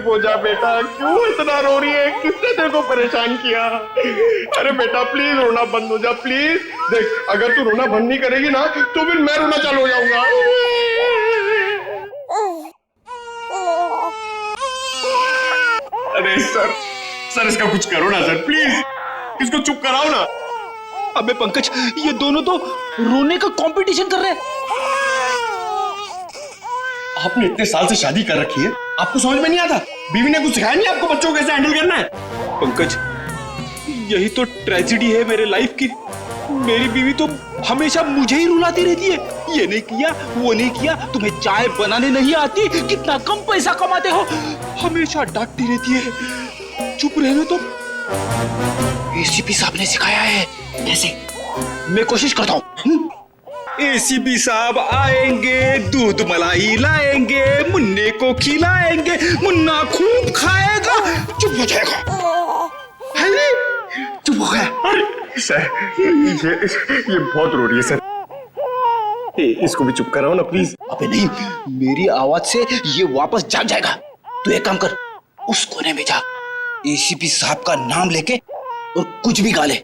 हो जा बेटा, क्यों इतना रो रही है? किसने तेरे को परेशान किया? अरे बेटा प्लीज रोना बंद हो जा प्लीज। देख अगर तू रोना बंद नहीं करेगी ना तो फिर मैं रोना चालू हो जाऊंगा। अरे सर इसका कुछ करो ना सर, प्लीज इसको चुप कराओ ना। अबे पंकज, ये दोनों तो रोने का कंपटीशन कर रहे हैं। आपने इतने साल से शादी कर रखी है, आपको समझ में नहीं आता? बीवी ने कुछ सिखाया नहीं आपको बच्चों को कैसे हैंडल करना है? पंकज, यही तो ट्रेजेडी है मेरे लाइफ की। मेरी बीवी तो हमेशा मुझे ही रुलाती रहती है, ये नहीं किया वो नहीं किया, तुम्हें चाय बनाने नहीं आती, कितना कम पैसा कमाते हो, हमेशा डांटती रहती है। चुप रहने तो। एसीपी साहब ने सिखाया है ऐसे। मैं कोशिश करता हूँ। एसीपी साहब आएंगे, दूध मलाई लाएंगे, मुन्ने को खिलाएंगे, मुन्ना खूब खाएगा, चुप हो जाएगा। चुप हो गया। सर ये बहुत रो रही है सर, इसको भी चुप कराओ ना प्लीज। अबे नहीं, मेरी आवाज से ये वापस जाग जाएगा। तू एक काम कर, उस कोने में जा, एसीपी साहब का नाम लेके और कुछ भी गा ले।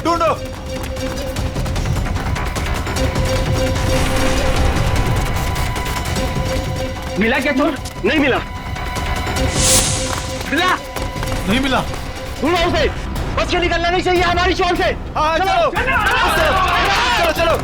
ढूंढो। मिला क्या चोर? नहीं मिला। मिला? नहीं मिला। ढूंढो उसे, बच के निकलना नहीं चाहिए हमारी शोर से। हाँ चलो चलो चलो।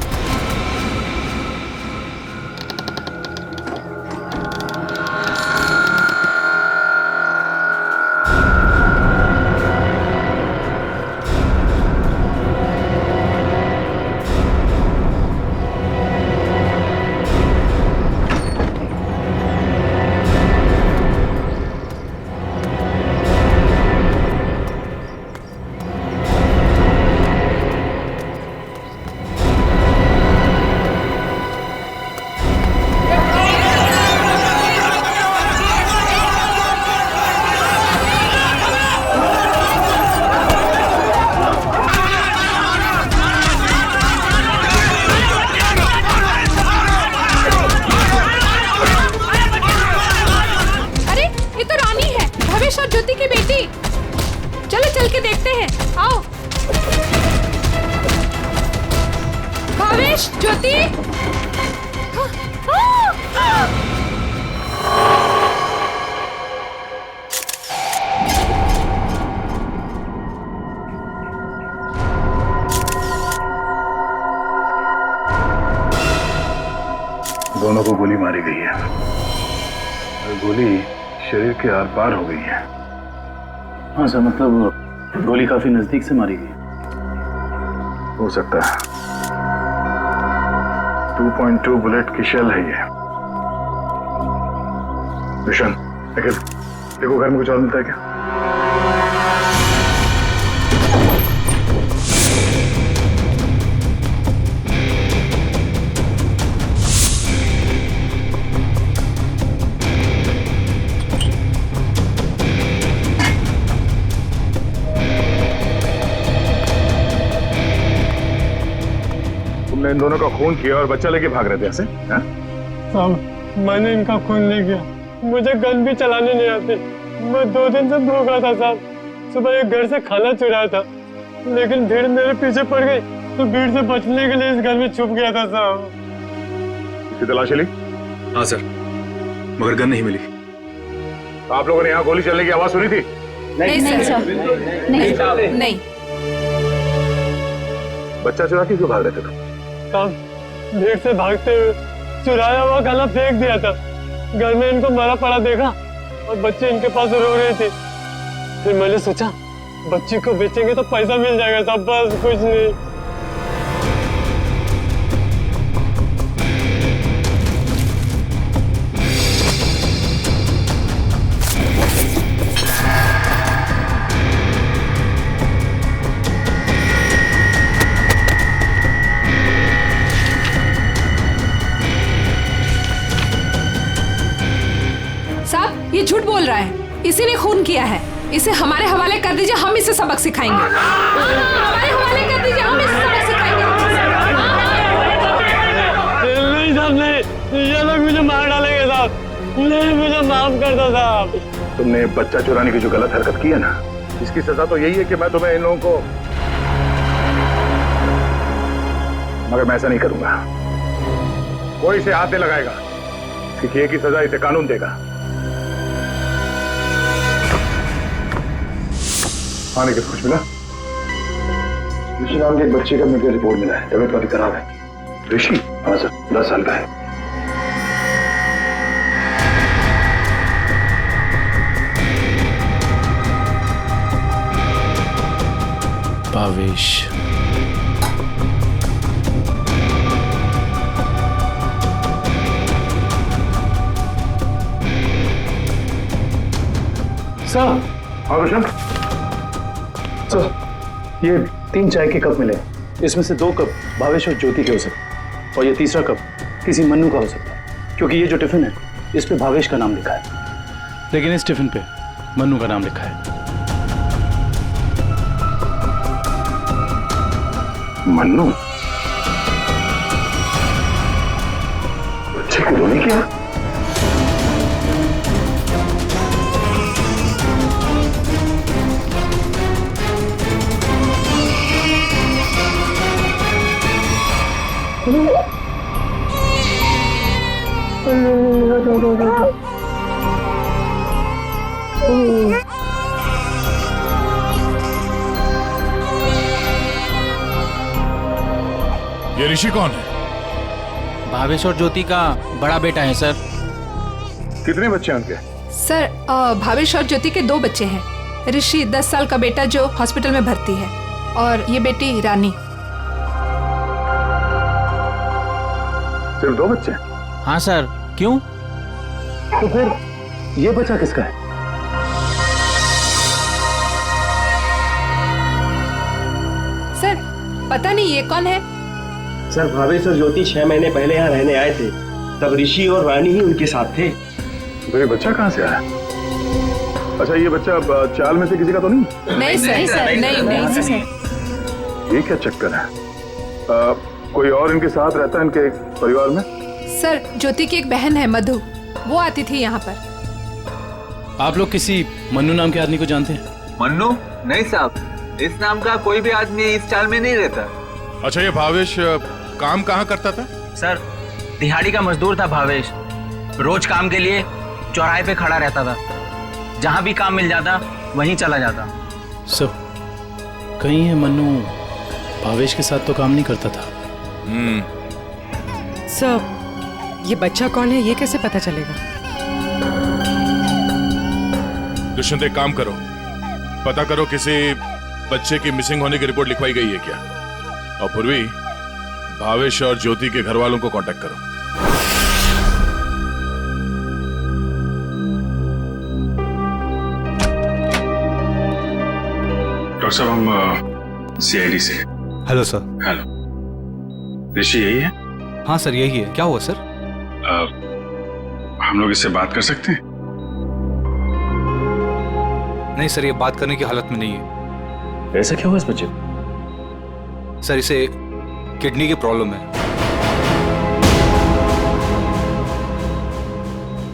ज्योति की बेटी, चलो चल के देखते हैं, आओ। भावेश, ज्योति, दोनों को गोली मारी गई है। गोली शरीर के आर पार हो गई है। हाँ सर, मतलब गोली काफी नजदीक से मारी गई। हो सकता है 2.2 बुलेट की शेल है ये। विशन, देखो घर में कुछ और मिलता है क्या? इन दोनों का खून किया और बच्चा लेके भाग रहे थे ऐसे? साहब, मैंने इनका खून नहीं किया, मुझे गन भी चलाने नहीं आती। मैं 2 दिन से भूखा था साहब, सुबह एक घर से खाना चुराया था, लेकिन भीड़ मेरे पीछे पड़ गई तो भीड़ से बचने के लिए इस घर में छुप गया था साहब। इसकी तलाशी ली? हाँ सर, मगर गन नहीं मिली। तो आप लोगों ने यहाँ गोली चलने की आवाज सुनी थी? नहीं सर, नहीं। बच्चा चुरा के क्यों भाग रहे थे तुम? साहब भीड़ से भागते हुए चुराया हुआ खाना फेंक दिया था। घर में इनको मरा पड़ा देखा और बच्चे इनके पास रो रहे थे। फिर मैंने सोचा बच्ची को बेचेंगे तो पैसा मिल जाएगा साहब, बस कुछ नहीं। साहब ये झूठ बोल रहा है, इसी ने खून किया है। इसे हमारे हवाले कर दीजिए, हम इसे सबक सिखाएंगे। हमारे हवाले कर दीजिए, हम इसे सबक सिखाएंगे। नहीं साहब नहीं, ये लोग मुझे मार डालेंगे साहब। नहीं, मुझे माफ कर दो साहब। तुमने बच्चा चुराने की जो गलत हरकत की है ना, इसकी सजा तो यही है कि मैं तुम्हें इन लोगों को, मगर मैं ऐसा नहीं करूंगा। कोई इसे हाथ नहीं लगाएगा। इसकी किए की सजा इसे कानून देगा। आने के कुछ मिला? ऋषि नाम के एक बच्चे का मेडिकल रिपोर्ट मिला है, तबीयत काफी खराब है। ऋषि? हाँ सर, 10 साल का है। भावेश, सर। हाँ रोशन? सर ये 3 चाय के कप मिले, इसमें से 2 कप भावेश और ज्योति के हो सकते, और ये तीसरा कप किसी मन्नू का हो सकता है, क्योंकि ये जो टिफिन है इस पे भावेश का नाम लिखा है, लेकिन इस टिफिन पे मन्नू का नाम लिखा है। मन्नू? बच्चे को रोने किया? ये ऋषि कौन है? भावेश और ज्योति का बड़ा बेटा है सर। कितने बच्चे हैं उनके? सर भावेश और ज्योति के 2 बच्चे हैं। ऋषि 10 साल का बेटा जो हॉस्पिटल में भर्ती है, और ये बेटी रानी। सिर्फ 2 बच्चे? हाँ सर, क्यों? तो फिर ये बच्चा किसका है? सर पता नहीं ये कौन है। सर भावेश और ज्योति 6 महीने पहले यहाँ रहने आए थे, तब ऋषि और रानी ही उनके साथ थे। तो ये बच्चा कहाँ से आया? अच्छा ये बच्चा चाल में से किसी का तो नहीं? नहीं सर, नहीं सर। ये क्या चक्कर है? कोई और इनके साथ रहता है इनके परिवार में? सर ज्योति की एक बहन है मधु, वो आती थी यहाँ पर। आप लोग किसी मन्नू नाम के आदमी को जानते हैं? मन्नू? नहीं साहब, इस नाम का कोई भी आदमी इस चाल में नहीं रहता। अच्छा ये भावेश काम कहाँ करता था? सर दिहाड़ी का मजदूर था भावेश। रोज काम के लिए चौराहे पे खड़ा रहता था, जहाँ भी काम मिल जाता वहीं चला जाता। सर कहीं है मन्नू भावेश के साथ तो काम नहीं करता था? सर ये बच्चा कौन है ये कैसे पता चलेगा? दुष्यंत एक काम करो, पता करो किसी बच्चे की मिसिंग होने की रिपोर्ट लिखवाई गई है क्या, और पूर्वी भावेश और ज्योति के घर वालों को कांटेक्ट करो। डॉक्टर साहब हम सीआईडी से। Hello sir. हेलो, ऋषि यही है? हाँ सर यही है। क्या हुआ सर? हम लोग इससे बात कर सकते हैं? नहीं सर, ये बात करने की हालत में नहीं है। ऐसा क्या हुआ इस बच्चे को? सर इसे किडनी की प्रॉब्लम है।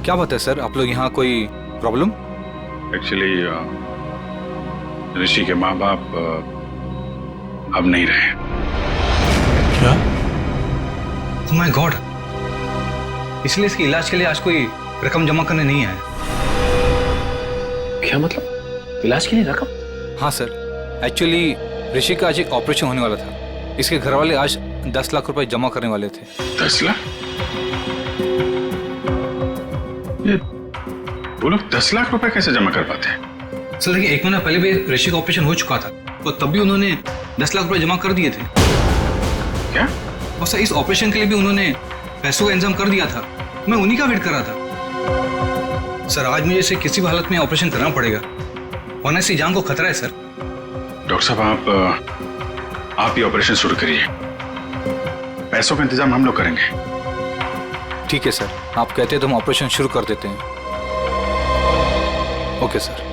क्या बात है सर, आप लोग यहाँ कोई प्रॉब्लम? एक्चुअली ऋषि के माँ बाप अब नहीं रहे। क्या? ओह माय गॉड, इसलिए इसके इलाज के लिए आज कोई रकम जमा करने नहीं आया। क्या मतलब? इलाज के लिए रकम? हाँ सर, एक्चुअली ऋषि का आज एक ऑपरेशन होने वाला था। इसके घर वाले आज 10 लाख रुपए जमा करने वाले थे। 10 लाख? ये वो लोग 10 लाख रुपए कैसे जमा कर पाते हैं? सर देखिए, 1 महीना पहले भी ऋषि का ऑपरेशन हो चुका था, तो तब भी उन्होंने 10 लाख रुपए जमा कर दिए थे। क्या? और सर इस ऑपरेशन के लिए भी उन्होंने पैसों का इंतजाम कर दिया था। मैं उन्हीं का वेट कर रहा था। सर आज मुझे इसे किसी भी हालत में ऑपरेशन करना पड़ेगा, वरना इसकी जान को खतरा है सर। डॉक्टर साहब, आप ही ऑपरेशन शुरू करिए, पैसों का इंतजाम हम लोग करेंगे। ठीक है सर, आप कहते हैं तो हम ऑपरेशन शुरू कर देते हैं। Okay sir.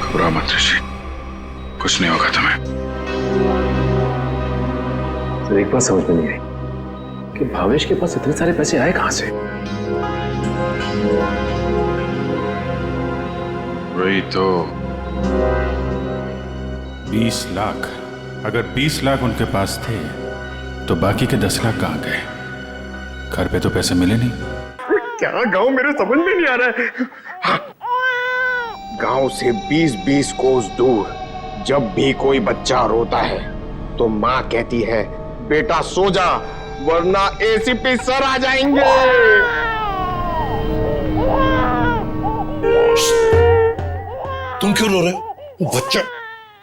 घबराओ मत ऋषि, कुछ नहीं होगा तुम्हें। सर एक बात समझ में नहीं आई कि भावेश के पास इतने सारे पैसे आए कहां से? वही तो। 20 लाख। अगर 20 लाख उनके पास थे तो बाकी के 10 लाख कहां गए? घर पे तो पैसे मिले नहीं। क्या गांव मेरे समझ में नहीं आ रहा है। गांव से 20-20 कोस दूर जब भी कोई बच्चा रोता है तो माँ कहती है बेटा सो जा वरना एसीपी सर आ जाएंगे। तुम क्यों रो रहे हो? बच्चा।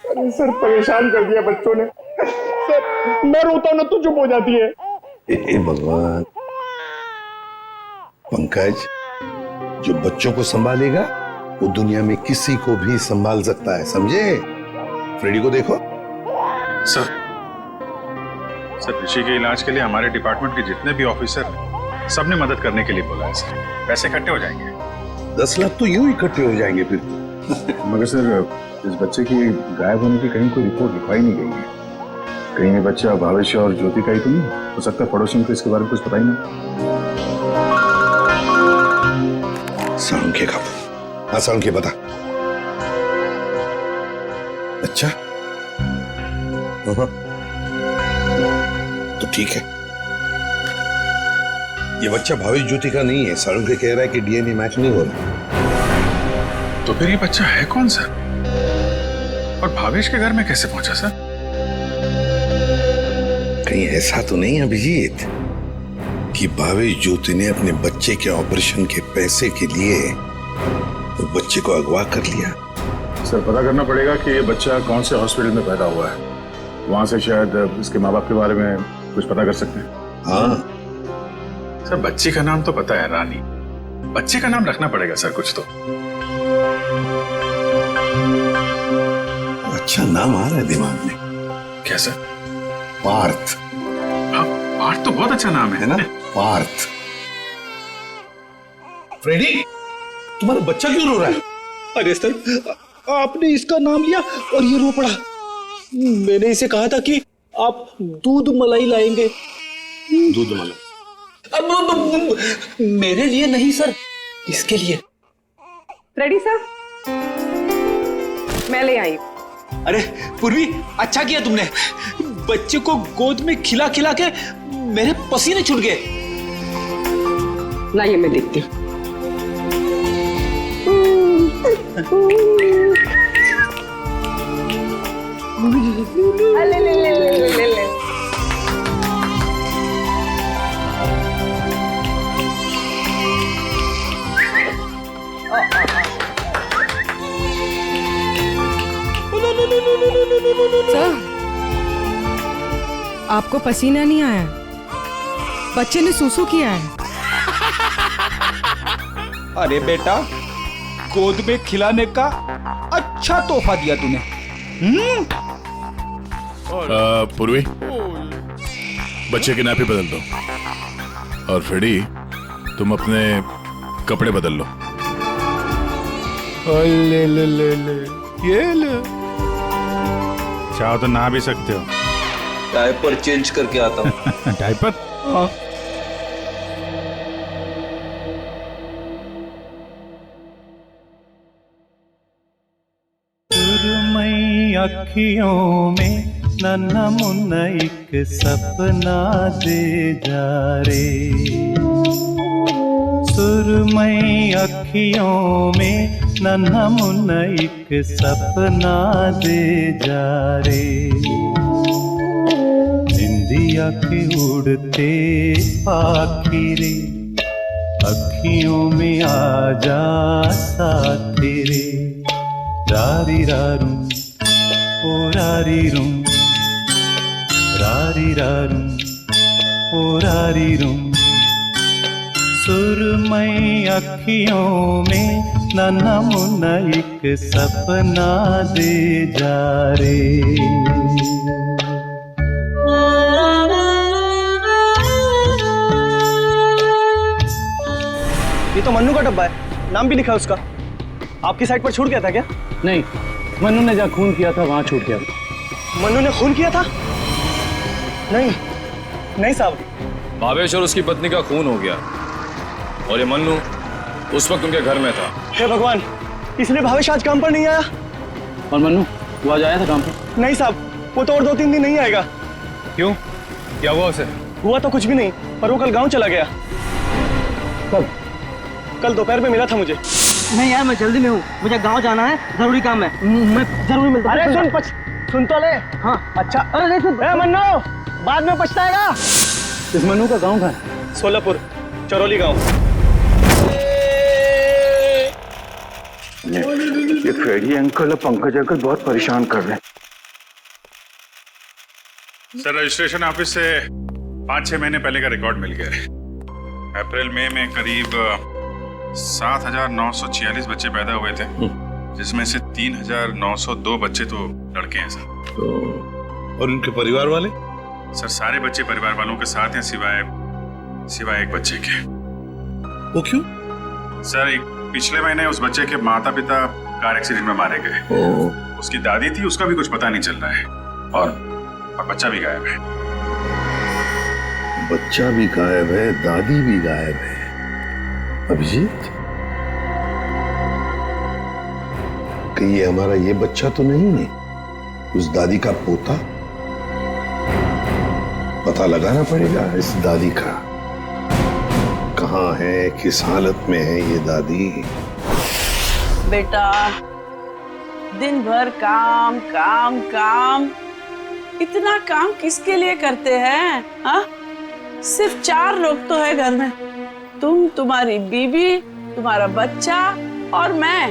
अरे सर परेशान कर दिया बच्चों ने। सर मैं रोता हूं ना तो चुप हो जाती है। हे भगवान। पंकज, जो बच्चों को संभालेगा वो दुनिया में किसी को भी संभाल सकता है, समझे? फ्रेडी को देखो। सर ऋषि के इलाज के लिए हमारे डिपार्टमेंट के जितने भी ऑफिसर सबने मदद करने के लिए बोला है सर। पैसे इकट्ठे हो जाएंगे। 10 लाख तो यूं इकट्ठे हो जाएंगे फिर। मगर सर इस बच्चे की गायब होने की कहीं कोई रिपोर्ट लिखवाई नहीं गई है। कहीं ये बच्चा भावेश और ज्योति का ही तो नहीं हो सकता? पड़ोसियों को इसके बारे में कुछ पता ही नहीं। सालुंखे का। हाँ सालुंखे बता। अच्छा तो ठीक है, ये बच्चा भावेश ज्योति का नहीं है। सालुंखे कह रहा है कि डीएनए मैच नहीं हो रहा। तो फिर ये बच्चा है कौन सर? और भावेश के घर में कैसे पहुंचा सर? कहीं ऐसा तो नहीं अभिजीत कि भावेश ज्योति ने अपने बच्चे के ऑपरेशन के पैसे के लिए वो बच्चे को अगवा कर लिया? सर पता करना पड़ेगा कि ये बच्चा कौन से हॉस्पिटल में पैदा हुआ है, वहां से शायद इसके माँ बाप के बारे में कुछ पता कर सकते हैं। हाँ सर बच्ची का नाम तो पता है रानी, बच्चे का नाम रखना पड़ेगा सर कुछ तो। अच्छा नाम आ रहा है दिमाग में। क्या सर? पार्थ। हाँ पार्थ तो बहुत अच्छा नाम है ना? पार्थ। फ्रेडी, तुम्हारा बच्चा क्यों रो रहा है? अरे सर आपने इसका नाम लिया और ये रो पड़ा। मैंने इसे कहा था कि आप दूध मलाई लाएंगे। दूध मलाई? अब मेरे लिए नहीं सर, इसके लिए। रेडी सर, मैं ले आई। अरे पूर्वी, अच्छा किया तुमने। बच्चे को गोद में खिला खिला के मेरे पसीने छूट गए। लाइए मैं देखती हूँ। ले ले ले ले ले ले। सर, आपको पसीना नहीं आया, बच्चे ने सूसू किया है। अरे बेटा, गोद में खिलाने का अच्छा तोहफा दिया तूने। पूर्वी, बच्चे की नापी बदल दो और फ्रेडी तुम अपने कपड़े बदल लो। ले ले ले ले, ये ले। चाहो तो नहा भी सकते हो। डायपर चेंज करके आता हूँ। डायपर? अखियों में नन्हा मुन्ना एक सपना दे जा रे, सुरमई अखियों में नन्हा मुन्ना एक सपना दे जा रे, निंदिया के उड़ते पाखी रे, अखियों में आ जा साथी रे, रारी रारूं ओ रारी रूं, रारी रारूं ओ रारी रूं, सुरमई अखियों में नन्हा मुन्ना एक सपना दे जा रे। ये तो मन्नू का डब्बा है, नाम भी लिखा है उसका। आपकी साइड पर छूट गया था क्या? नहीं, मन्नू ने जहाँ खून किया था वहां छूट गया था। मन्नू ने खून किया था? नहीं नहीं साहब। भावेश और उसकी पत्नी का खून हो गया और ये मन्नू उस वक्त उनके घर में था। हे भगवान, इसलिए भावेश आज काम पर नहीं आया। और मन्नू वो आज आया था काम पर? नहीं साहब, वो तो और 2-3 दिन नहीं आएगा। क्यों, क्या हुआ उसे? हुआ तो कुछ भी नहीं, पर वो कल गांव चला गया। कब? कल दोपहर में मिला था मुझे। नहीं यार, मैं जल्दी में हूँ, मुझे गांव जाना है, जरूरी काम है, मैं जरूर मिलता हूँ। अरे सुन तो ले। हाँ अच्छा। अरे नहीं सुन। मन्नू बाद में पछताएगा। इस मन्नू का गांव कहाँ है? सोलापुर, चरौली गांव। ये फ्रेडी अंकल और पंकज अंकल बहुत परेशान कर रहे हैं। सर, रजिस्ट्रेशन ऑफिस से 5-6 महीने पहले का रिकॉर्ड मिल गया है। अप्रैल मई में करीब 7,946 बच्चे पैदा हुए थे, जिसमें से 3,902 बच्चे तो लड़के हैं सर। और उनके परिवार वाले? सर, सारे बच्चे परिवार वालों के साथ हैं सिवाय एक बच्चे के। वो क्यों? सर, पिछले महीने उस बच्चे के माता पिता कार एक्सीडेंट में मारे गए। उसकी दादी थी, उसका भी कुछ पता नहीं चल रहा है, और बच्चा भी गायब है। बच्चा भी गायब है, दादी भी गायब है। अभिजीत, कहीं ये हमारा ये बच्चा तो नहीं है? उस दादी का पोता? पता लगाना पड़ेगा इस दादी का, कहाँ है, किस हालत में है ये दादी। बेटा, दिन भर काम काम काम, इतना काम किसके लिए करते हैं? हाँ, सिर्फ 4 लोग तो है घर में, तुम, तुम्हारी बीवी, तुम्हारा बच्चा और मैं।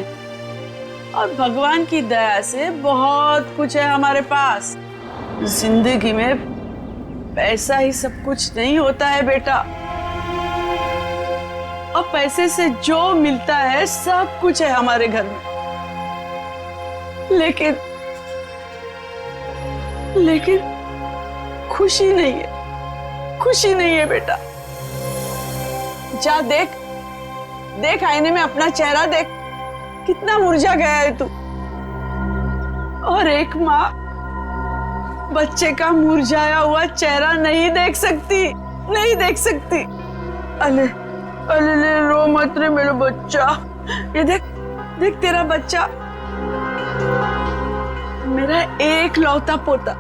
और भगवान की दया से बहुत कुछ है हमारे पास। जिंदगी में पैसा ही सब कुछ नहीं होता है बेटा, और पैसे से जो मिलता है सब कुछ है हमारे घर में। लेकिन खुशी नहीं है, खुशी नहीं है बेटा। जा देख आईने में अपना चेहरा देख, कितना मुरझा गया है तू। और एक माँ बच्चे का मुरझाया हुआ चेहरा नहीं देख सकती। अले रो मत रे मेरा बच्चा। ये देख तेरा बच्चा, मेरा एक लौता पोता,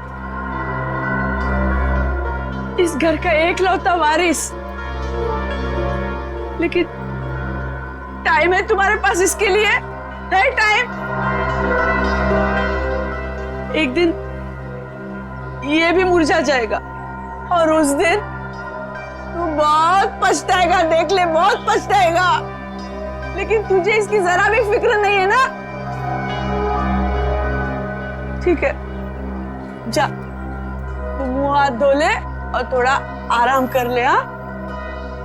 इस घर का एक लौता वारिस। लेकिन टाइम है तुम्हारे पास इसके लिए? है टाइम? एक दिन ये भी मुरझा जाएगा, और उस दिन तू बहुत पछताएगा, देख ले, बहुत पछताएगा। लेकिन तुझे इसकी जरा भी फिक्र नहीं है ना? ठीक है, जा तू मुंह हाथ धो ले और थोड़ा आराम कर ले। हाँ,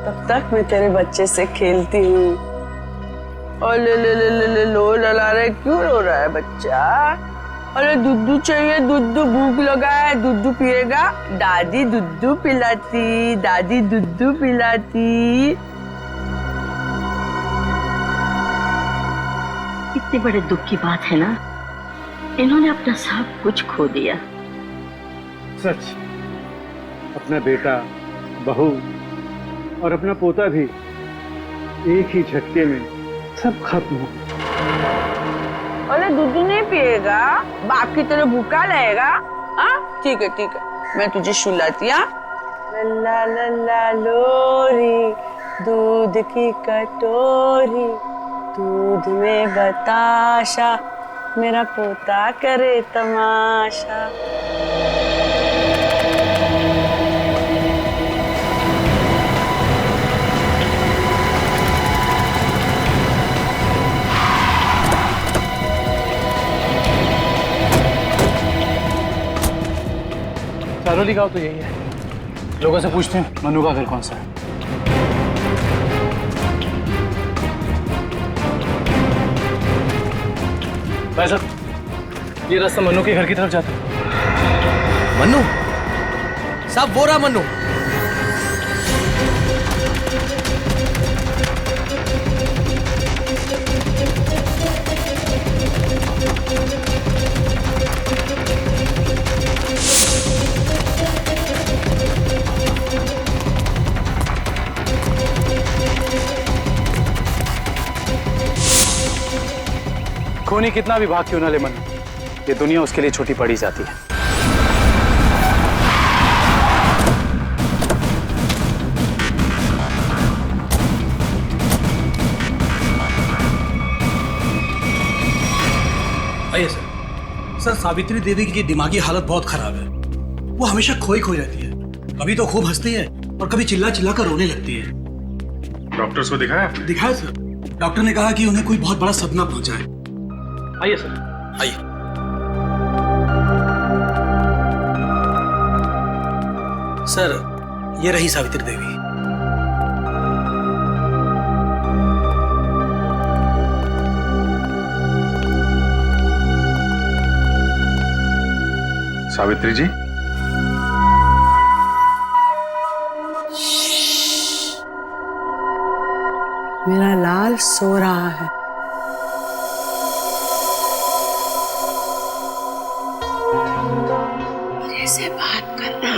तब तक मैं तेरे बच्चे से खेलती हूँ। और ले लो लला रहे, क्यों रो रहा है बच्चा? अरे दूध चाहिए, दूध, भूख लगा है, दूध पिएगा? दादी दूध पिलाती, दादी दूध पिलाती। इतने बड़े दुख की बात है ना, इन्होंने अपना सब कुछ खो दिया। सच, अपना बेटा, बहू और अपना पोता भी एक ही झटके में सब खत्म हो। अरे दूध नहीं पिएगा, बाप की तरह भूखा रहेगा। हाँ ठीक है मैं तुझे सुलाती। लल्ला लल्ला लोरी दूध की कटोरी, दूध में बताशा मेरा पोता करे तमाशा। चारोली गाँव तो यही है। लोगों से पूछते हैं मनु का घर कौन सा है। भाई साहब, ये रास्ता मनु के घर की तरफ जाता है। मन्नू साहब, वो रहा मन्नू। खूनी कितना भी भाग क्यों ना ले मन्नू, ये दुनिया उसके लिए छोटी पड़ी जाती है। आइए सर, सावित्री देवी की दिमागी हालत बहुत खराब है। वो हमेशा खोई रहती है। कभी तो खूब हंसती है और कभी चिल्ला चिल्ला कर रोने लगती है। डॉक्टर्स को दिखाया? दिखाया सर। डॉक्टर ने कहा कि उन्हें कोई बहुत बड़ा सदमा पहुंचा है। आइए सर, आइए। सर, ये रही सावित्री देवी। सावित्री जी, मेरा लाल सो रहा है। मेरे से बात करना।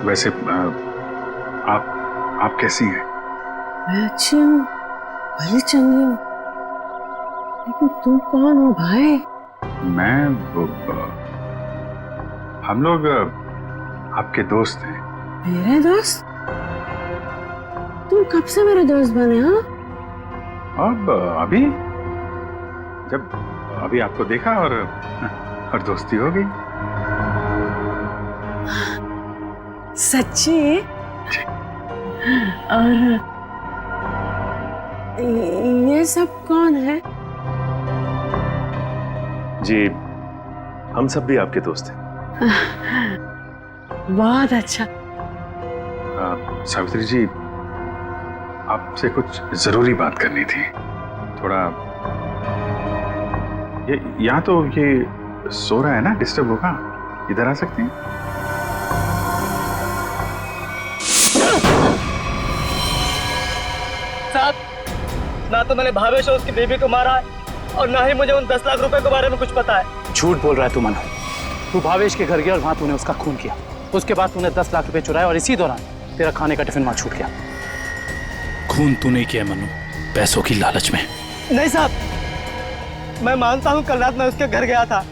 वैसे आप कैसी हैं? मैं अच्छी हूँ, भली चंगी हूँ, लेकिन तुम कौन हो भाई? हम लोग आपके दोस्त हैं। मेरे दोस्त? तुम कब से मेरे दोस्त बने? अब अभी आपको देखा और दोस्ती हो गई। सच्ची? और ये सब कौन है? जी, हम सब भी आपके दोस्त हैं। बहुत अच्छा। सावित्री जी, आपसे कुछ जरूरी बात करनी थी। थोड़ा ये यहाँ तो ये सो रहा है ना, डिस्टर्ब होगा। इधर आ सकते हैं? साहब, ना तो मैंने भावेश और उसकी बेबी को मारा है और ना ही मुझे उन 10 लाख रुपए के बारे में कुछ पता है। झूठ बोल रहा है तू मनु। तू भावेश के घर गया और वहां तूने उसका खून किया। उसके बाद तूने 10 लाख रुपए चुराए और इसी दौरान तेरा खाने का टिफिन वहां छूट गया। खून तू नहीं किया मनु, पैसों की लालच में। नहीं साहब, मैं मानता हूँ कल रात मैं उसके घर गया था।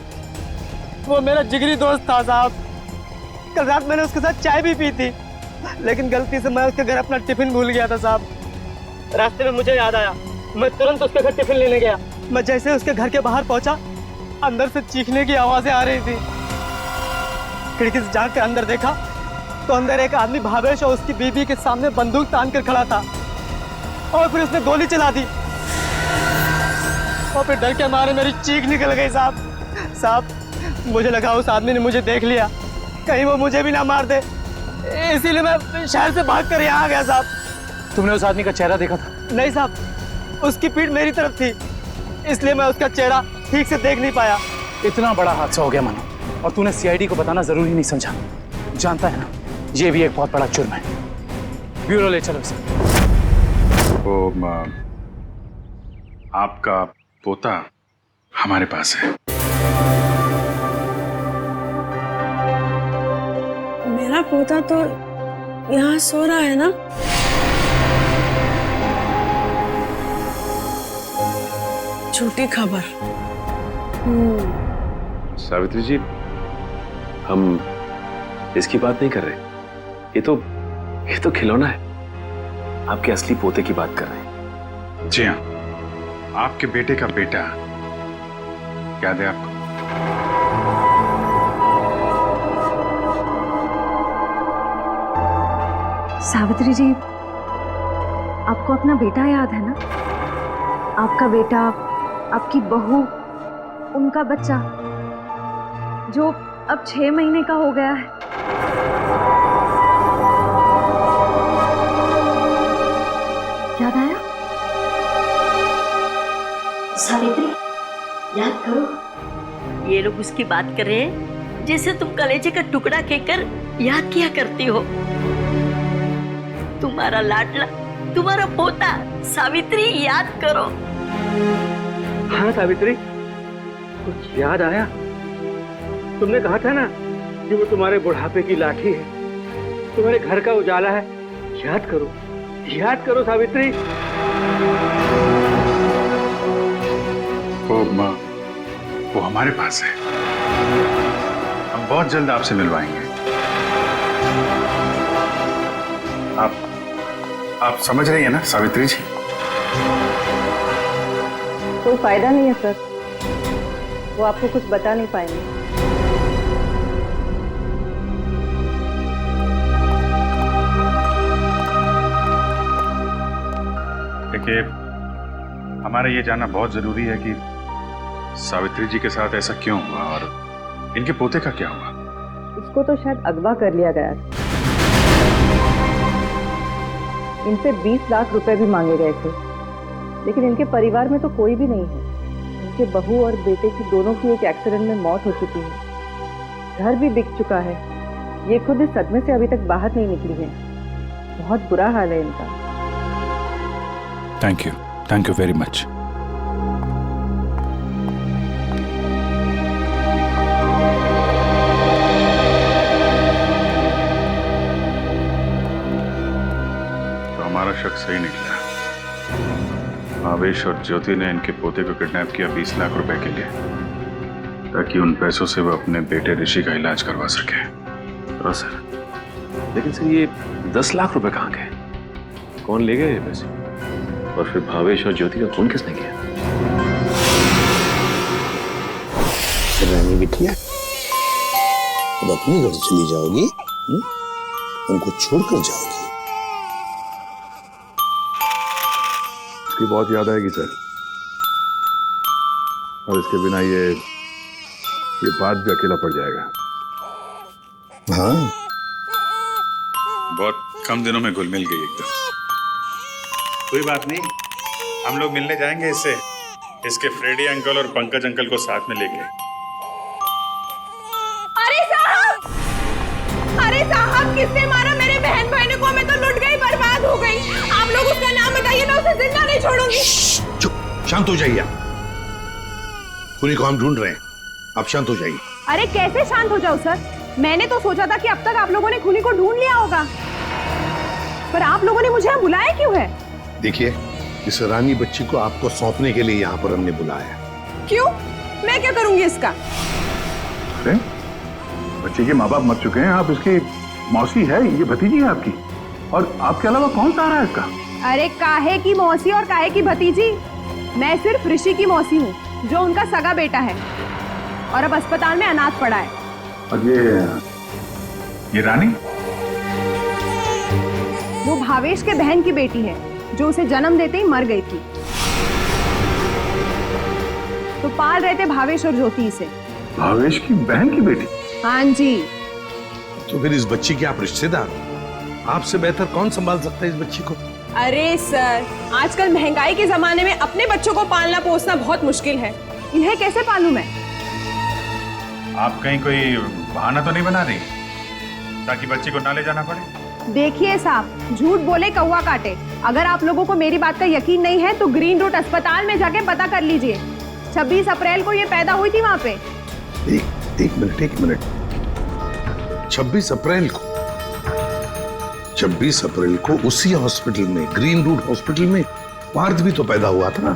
वो मेरा जिगरी दोस्त था साहब। कल रात मैंने उसके साथ चाय भी पी थी, लेकिन गलती से मैं उसके घर अपना टिफिन भूल गया था साहब। रास्ते में मुझे याद आया, मैं तुरंत उसके घर टिफिन लेने गया। मैं जैसे उसके घर के बाहर पहुंचा, अंदर से चीखने की आवाजें आ रही थी। खिड़की से झांक के अंदर देखा तो अंदर एक आदमी भावेश और उसकी बीवी के सामने बंदूक तान कर खड़ा था और फिर उसने गोली चला दी और फिर डर के मारे मेरी चीख निकल गई साहब। मुझे लगा उस आदमी ने मुझे देख लिया, कहीं वो मुझे भी ना मार दे, इसीलिए मैं शहर से भाग कर यहाँ आ गया साहब। तुमने उस आदमी का चेहरा देखा था? नहीं साहब, उसकी पीठ मेरी तरफ थी, इसलिए मैं उसका चेहरा ठीक से देख नहीं पाया। इतना बड़ा हादसा हो गया मनु, और तूने सीआईडी को बताना जरूरी नहीं समझा। जानता है ना, ये भी एक बहुत बड़ा जुर्म है। ब्यूरो ले चलो इसे। आपका पोता हमारे पास है। मेरा पोता तो यहाँ सो रहा है ना? झूठी खबर। सावित्री जी, हम इसकी बात नहीं कर रहे। ये तो खिलौना है। आपके असली पोते की बात कर रहे हैं। जी हाँ, आपके बेटे का बेटा याद है आपको? सावित्री जी, आपको अपना बेटा याद है ना? आपका बेटा, आपकी बहू, उनका बच्चा जो अब 6 महीने का हो गया है। याद आया? सावित्री, याद करो। ये लोग उसकी बात कर रहे हैं जैसे तुम कलेजे का टुकड़ा कहकर याद किया करती हो। तुम्हारा लाडला, तुम्हारा पोता सावित्री, याद करो। हाँ सावित्री, कुछ याद आया? तुमने कहा था ना कि वो तुम्हारे बुढ़ापे की लाठी है, तुम्हारे घर का उजाला है। याद करो सावित्री। वो हमारे पास है। हम बहुत जल्द आपसे मिलवाएंगे। आप समझ रही है ना सावित्री जी? कोई फायदा नहीं है सर, वो आपको कुछ बता नहीं पाएंगे। देखिए, हमारा ये जानना बहुत जरूरी है कि सावित्री जी के साथ ऐसा क्यों हुआ और इनके पोते का क्या हुआ। इसको तो शायद अगवा कर लिया गया था। इनसे 20 लाख रुपए भी मांगे गए थे, लेकिन इनके परिवार में तो कोई भी नहीं है। इनके बहू और बेटे की दोनों की एक एक्सीडेंट में मौत हो चुकी है। घर भी बिक चुका है। ये खुद इस सदमे से अभी तक बाहर नहीं निकली है। बहुत बुरा हाल है इनका। Thank you very much. हमारा शक सही निकला। भावेश और ज्योति ने इनके पोते को किडनैप किया 20 लाख रुपए के लिए, ताकि उन पैसों से वो अपने बेटे ऋषि का इलाज करवा सके। हाँ सर, लेकिन सर ये 10 लाख रुपए कहाँ गए? कौन ले गए ये पैसे? और फिर भावेश और ज्योति का खून किसने किया? रानी बिटिया, अब अपने घर चली जाओगी? उनको छोड़कर जाओगी? इसकी बहुत याद आएगी सर, और इसके बिना ये बात भी अकेला पड़ जाएगा। हाँ, बहुत कम दिनों में घुल मिल गई एकदम। कोई बात नहीं, हम लोग मिलने जाएंगे इससे, इसके फ्रेडी अंकल और पंकज अंकल को साथ में लेके। अरे साहब, किसने मारा मेरे बहन भाई को? मैं तो लुट गई, बर्बाद हो गई। आप लोग उसका नाम बताइए, मैं उसे जिंदा नहीं छोड़ूंगी। चुप, शांत हो जाइए। खूनी को हम ढूंढ रहे हैं, आप शांत हो जाइए। अरे कैसे शांत हो जाओ सर? मैंने तो सोचा था कि अब तक आप लोगों ने खूनी को ढूंढ लिया होगा, पर आप लोगों ने मुझे यहाँ बुलाया क्यों है? देखिए, इस रानी बच्ची को आपको सौंपने के लिए यहाँ पर हमने बुलाया। क्यों? मैं क्या करूंगी इसका? अरे बच्चे के माँ बाप मर चुके हैं, आप इसकी मौसी है, ये भतीजी है आपकी, और आपके अलावा कौन सा आ रहा है इसका? अरे काहे की मौसी और काहे की भतीजी? मैं सिर्फ ऋषि की मौसी हूँ, जो उनका सगा बेटा है और अब अस्पताल में अनाथ पड़ा है। और ये रानी? वो भावेश के बहन की बेटी है, जो उसे जन्म देते ही मर गई थी। तो पाल रहे थे भावेश और ज्योति से। भावेश की बहन की बेटी? हाँ जी। तो फिर इस बच्ची के आप रिश्तेदार, आपसे बेहतर कौन संभाल सकता है इस बच्ची को? अरे सर, आजकल महंगाई के जमाने में अपने बच्चों को पालना पोसना बहुत मुश्किल है। इन्हें कैसे पालूं मैं? आप कहीं कोई बहाना तो नहीं बना रही ताकि बच्ची को ना ले जाना पड़े? देखिए साहब, झूठ बोले कौवा काटे। अगर आप लोगों को मेरी बात का यकीन नहीं है तो ग्रीन रूट अस्पताल में जाके पता कर लीजिए। 26 अप्रैल को ये पैदा हुई थी वहाँ पे। एक मिनट। 26 अप्रैल को? 26 अप्रैल को उसी हॉस्पिटल में, ग्रीन रूट हॉस्पिटल में पार्थ भी तो पैदा हुआ था ना?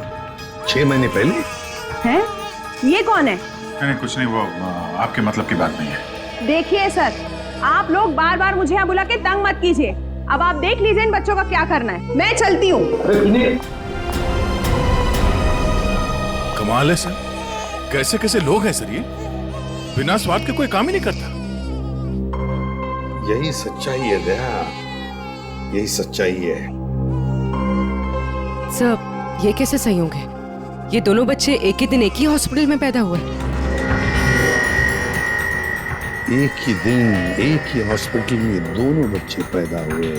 6 महीने पहले। हैं? ये कौन है? नहीं कुछ नहीं, वो आपके मतलब की बात नहीं है। देखिए सर, आप लोग बार बार मुझे यहाँ बुला के तंग मत कीजिए। अब आप देख लीजिए इन बच्चों का क्या करना है। मैं चलती हूँ। कमाल है सर, कैसे कैसे लोग हैं सर ये, बिना स्वार्थ के कोई काम ही नहीं करता। यही सच्चाई है दया, यही सच्चाई है। सर, ये कैसे संयोग है? ये दोनों बच्चे एक ही दिन एक ही हॉस्पिटल में पैदा हुए। एक ही दिन एक ही हॉस्पिटल में दोनों बच्चे पैदा हुए।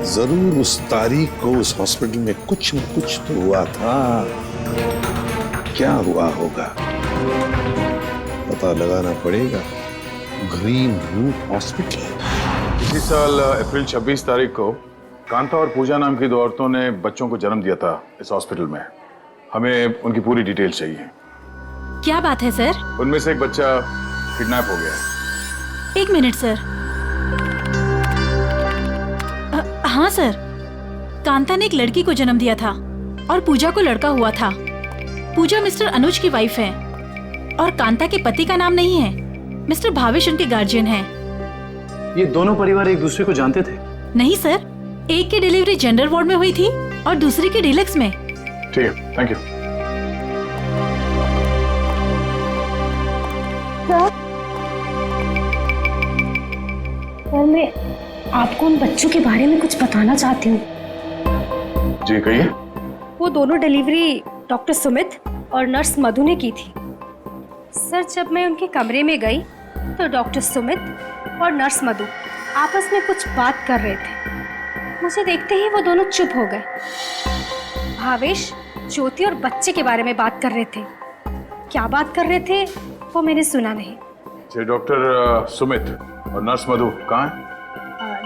जरूर उस तारीख को उस हॉस्पिटल में कुछ न कुछ तो हुआ था। क्या हुआ होगा पता लगाना पड़ेगा। Green route hospital. इसी साल अप्रैल 26 तारीख को कांता और पूजा नाम की 2 औरतों ने बच्चों को जन्म दिया था इस हॉस्पिटल में। हमें उनकी पूरी डिटेल चाहिए। क्या बात है सर? उनमें से एक बच्चा किडनैप हो गया है। 1 मिनट सर। हाँ सर, कांता ने एक लड़की को जन्म दिया था और पूजा को लड़का हुआ था। पूजा मिस्टर अनुज की वाइफ है और कांता के पति का नाम नहीं है। मिस्टर भावेश उनके गार्जियन हैं। ये दोनों परिवार एक दूसरे को जानते थे? नहीं सर, एक की डिलीवरी जेंडर वार्ड में हुई थी और दूसरी की डिलक्स में। ठीक है, थैंक यू। सर, मैं आपको उन बच्चों के बारे में कुछ बताना चाहती हूँ। जी कहिए। वो दोनों डिलीवरी डॉक्टर सुमित और नर्स मधु ने की थी। सर, जब मैं उनके कमरे में गई तो डॉक्टर सुमित और नर्स मधु आपस में कुछ बात कर रहे थे। मुझे देखते ही वो दोनों चुप हो गए। भावेश, ज्योति और बच्चे के बारे में बात कर रहे थे। क्या बात कर रहे थे वो मैंने सुना नहीं। जी, डॉक्टर सुमित और नर्स मधु कहाँ हैं?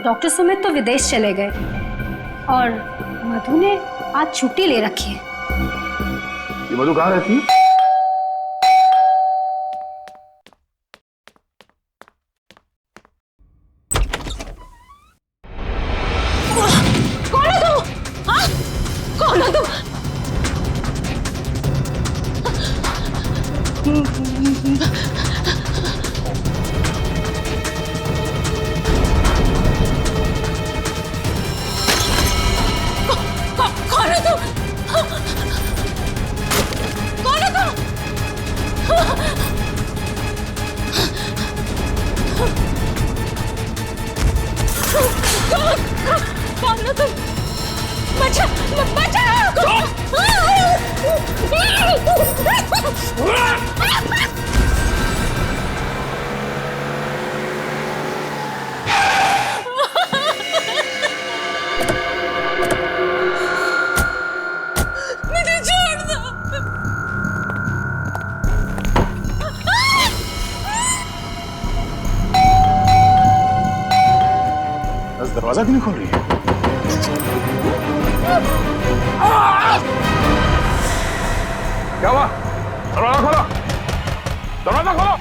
डॉक्टर सुमित तो विदेश चले गए और मधु ने आज छुट्टी ले रखी है। ये मधु कहाँ रहती है? कौन है तुम? हाँ? कौन है तुम? कौन है तुम? कौन है तुम? कौन है तुम? बचा, बचा! मुझे छोड़ दो। दरवाजा क्यों नहीं खोल रही है? क्या हुआ? दरवाजा खोलो, दरवाजा खोलो।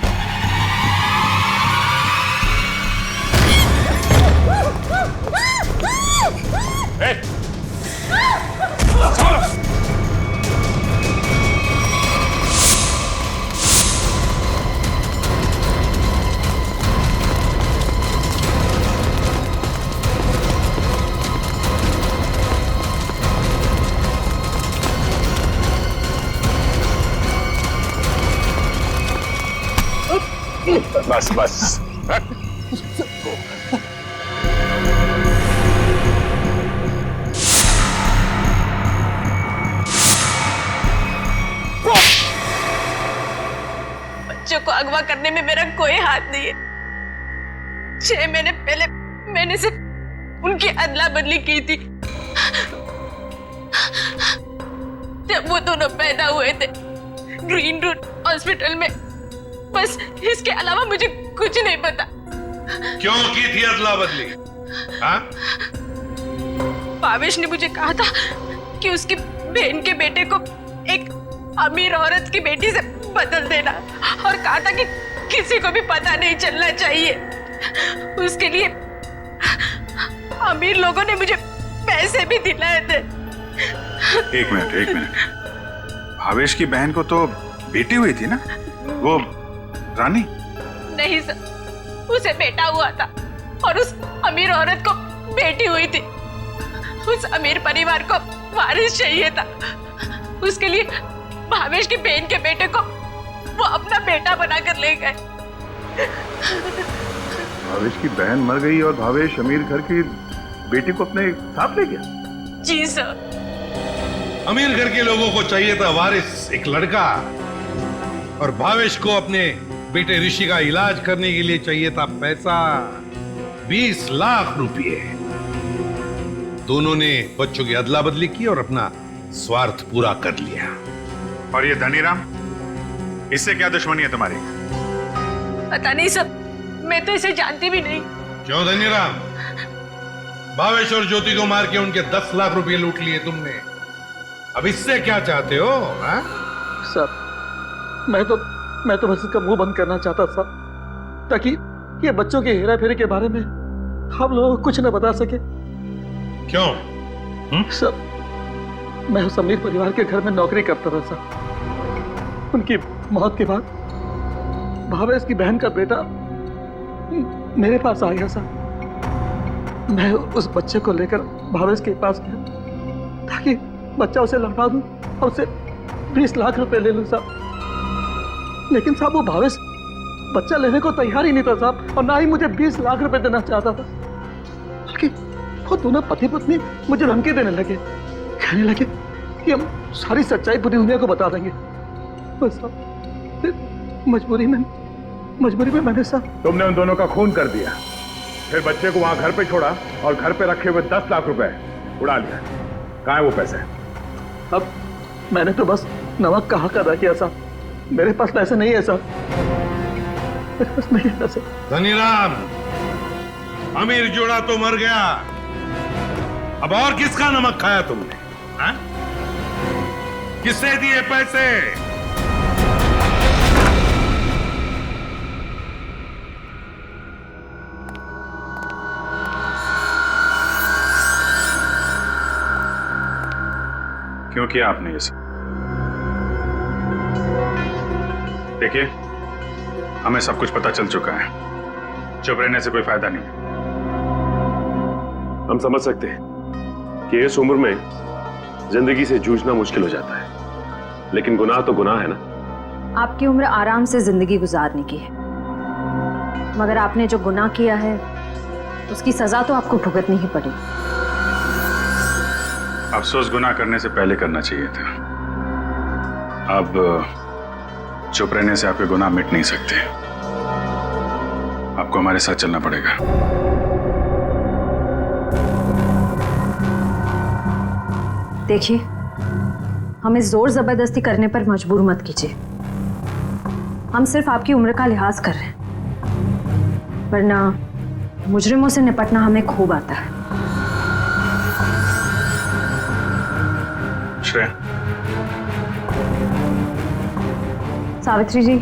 बस बस। बच्चों को अगवा करने में मेरा कोई हाथ नहीं है। 6 महीने पहले मैंने सिर्फ उनकी अदला बदली की थी जब वो दोनों पैदा हुए थे ग्रीन रूट हॉस्पिटल में। बस इसके अलावा मुझे कुछ नहीं पता। क्यों की थी अदला बदली? हाँ? भावेश ने मुझे कहा था कि उसकी बहन के बेटे को एक अमीर औरत की बेटी से बदल देना और कहा था कि किसी को भी पता नहीं चलना चाहिए। उसके लिए अमीर लोगों ने मुझे पैसे भी दिलाए थे। एक मिनट। भावेश की बहन को तो बेटी हुई थी ना, वो रानी? नहीं सर, उसे बेटा हुआ था और उस अमीर औरत को बेटी हुई थी। उस अमीर परिवार को वारिस चाहिए था, उसके लिए भावेश की बहन के बेटे को वो अपना बेटा बनाकर ले गए। भावेश की बहन मर गई और भावेश अमीर घर की बेटी को अपने साथ ले गया? जी सर। अमीर घर के लोगों को चाहिए था वारिस, एक लड़का, और भावेश को अपने बेटे ऋषि का इलाज करने के लिए चाहिए था पैसा, 20 लाख रुपए। दोनों ने बच्चों की अदला बदली की और अपना स्वार्थ पूरा कर लिया। और ये धनीराम, इससे क्या दुश्मनी है तुम्हारी? पता नहीं सर, मैं तो इसे जानती भी नहीं। क्यों धनीराम? भावेश और ज्योति को मार के उनके 10 लाख रुपए लूट लिए तुमने। अब इससे क्या चाहते हो? सर, मैं तो बस इसका मुंह बंद करना चाहता था, ताकि ये बच्चों के हेरा फेरी के बारे में हम लोग कुछ न बता सके। क्यों? सर, मैं उस अमीर परिवार के घर में नौकरी करता था सर। उनकी मौत के बाद भावेश की बहन का बेटा मेरे पास आ गया सर। मैं उस बच्चे को लेकर भावेश के पास गया ताकि बच्चा उसे लौटा दूं और उसे 20 लाख रुपए ले लूं साहब। लेकिन साहब, वो भावेश बच्चा लेने को तैयार ही नहीं था साहब, और ना ही मुझे 20 लाख रुपए देना चाहता था। बल्कि वो दोनों पति पत्नी मुझे धमकी देने लगे, कहने लगे कि हम सारी सच्चाई पूरी दुनिया को बता देंगे। बस साहब, फिर मजबूरी में मैंने साहब। तुमने उन दोनों का खून कर दिया, फिर बच्चे को वहां घर पे छोड़ा और घर पे रखे हुए 10 लाख रुपए उड़ा लिया। कहाँ है वो पैसे? अब मैंने तो बस नमक का हक अदा किया साहब, मेरे पास पैसे नहीं है साहब, मेरे पास नहीं है साहब। धनीराम, अमीर जोड़ा तो मर गया, अब और किसका नमक खाया तुमने? हाँ? किससे दिए पैसे? क्यों किया आपने ये सब? देखिए, हमें सब कुछ पता चल चुका है, चुप रहने से कोई फायदा नहीं। हम समझ सकते हैं कि इस उम्र में जिंदगी से जूझना मुश्किल हो जाता है, लेकिन गुनाह तो गुनाह है ना। आपकी उम्र आराम से जिंदगी गुजारने की है, मगर आपने जो गुनाह किया है उसकी सजा तो आपको भुगतनी ही पड़ेगी। अफसोस गुनाह करने से पहले करना चाहिए था। अब चुप रहने से आपके गुनाह मिट नहीं सकते, आपको हमारे साथ चलना पड़ेगा। देखिए, हमें जोर जबरदस्ती करने पर मजबूर मत कीजिए। हम सिर्फ आपकी उम्र का लिहाज कर रहे हैं, वरना मुजरिमों से निपटना हमें खूब आता है। श्रेया, सावित्री जी,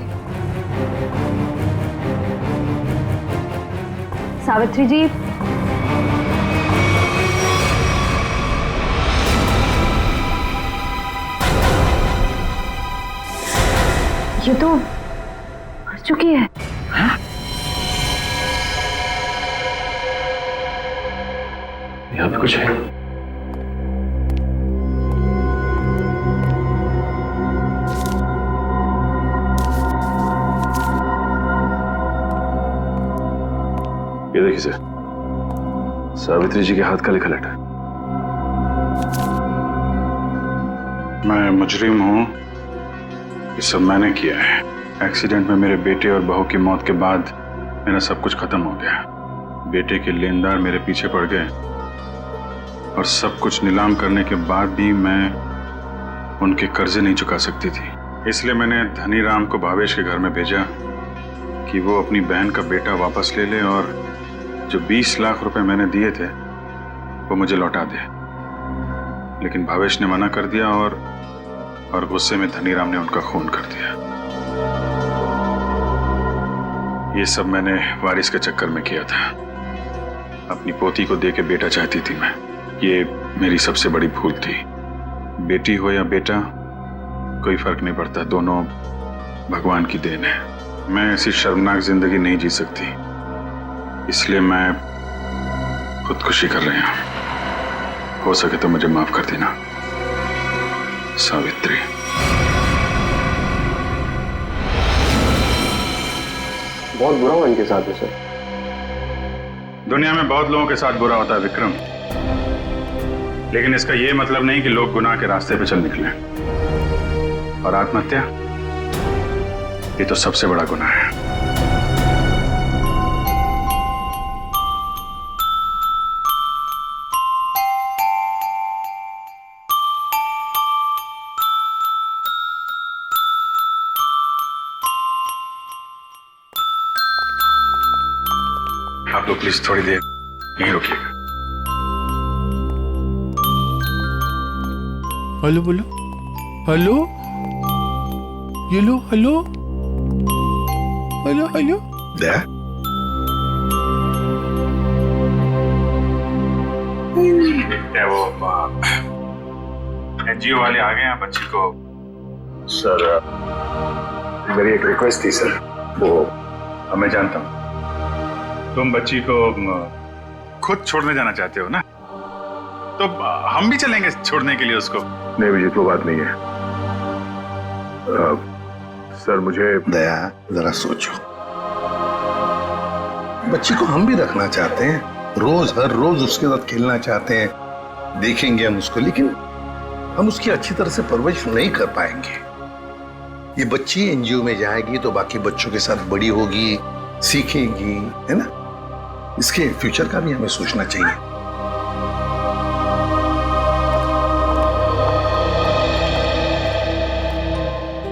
सावित्री जी, ये तो मर चुकी है। हाँ? यहाँ पे कुछ है। ये देखिए सर, सावित्री जी के हाथ का लिखा लेटर। मैं मुजरिम हूं, ये सब मैंने किया है। एक्सीडेंट में मेरे बेटे और बहू की मौत के बाद मेरा सब कुछ खत्म हो गया। बेटे के लेनदार मेरे पीछे पड़ गए और सब कुछ नीलाम करने के बाद भी मैं उनके कर्जे नहीं चुका सकती थी। इसलिए मैंने धनीराम को भावेश के घर में भेजा कि वो अपनी बहन का बेटा वापस ले ले और जो 20 लाख रुपए मैंने दिए थे वो मुझे लौटा दे। लेकिन भावेश ने मना कर दिया और गुस्से में धनीराम ने उनका खून कर दिया। ये सब मैंने वारिस के चक्कर में किया था। अपनी पोती को दे के बेटा चाहती थी मैं। ये मेरी सबसे बड़ी भूल थी। बेटी हो या बेटा, कोई फर्क नहीं पड़ता, दोनों भगवान की देन है। मैं ऐसी शर्मनाक जिंदगी नहीं जी सकती, इसलिए मैं खुदकुशी कर रही हूं। हो सके तो मुझे माफ कर देना सावित्री। बहुत बुरा हुआ इनके साथ है सर। दुनिया में बहुत लोगों के साथ बुरा होता है विक्रम, लेकिन इसका यह मतलब नहीं कि लोग गुनाह के रास्ते पे चल निकले। और आत्महत्या, ये तो सबसे बड़ा गुनाह है। आप लोग प्लीज थोड़ी देर यहीं रुकिएगा। हेलो बोलो, हेलो, ये लो, हेलो, हेलो, हेलो। क्या वो एनजीओ वाले आ गए हैं बच्ची को? सर, मेरी एक रिक्वेस्ट थी सर। वो मैं जानता हूँ तुम बच्ची को खुद छोड़ने जाना चाहते हो ना, तो हम भी चलेंगे छोड़ने के लिए उसको। नहीं विजित, वो बात नहीं है। सर मुझे दया, जरा सोचो, बच्ची को हम भी रखना चाहते हैं, रोज हर रोज उसके साथ खेलना चाहते हैं, देखेंगे हम उसको, लेकिन हम उसकी अच्छी तरह से परवरिश नहीं कर पाएंगे। ये बच्ची एनजीओ में जाएगी तो बाकी बच्चों के साथ बड़ी होगी, सीखेगी, है ना? इसके फ्यूचर का भी हमें सोचना चाहिए।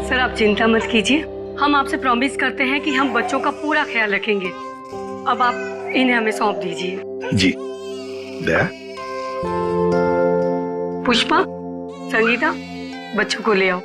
सर आप चिंता मत कीजिए, हम आपसे प्रॉमिस करते हैं कि हम बच्चों का पूरा ख्याल रखेंगे। अब आप इन्हें हमें सौंप दीजिए। जी। दया, पुष्पा, संगीता, बच्चों को ले आओ।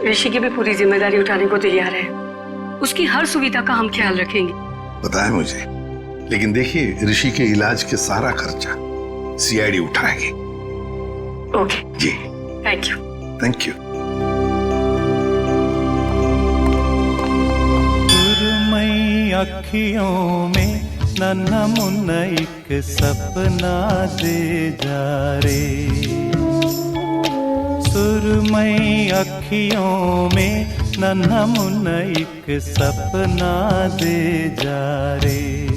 ऋषि की भी पूरी जिम्मेदारी उठाने को तैयार है, उसकी हर सुविधा का हम ख्याल रखेंगे। पता है मुझे, लेकिन देखिए ऋषि के इलाज के सारा खर्चा सीआईडी उठाएगी। ओके जी, थैंक यू। Thank you. सुरमई अखियों में नन्हा मुन्ना एक सपना दे जा रे, सुरमई अखियों में नन्हा मुन्ना एक सपना दे जा रे।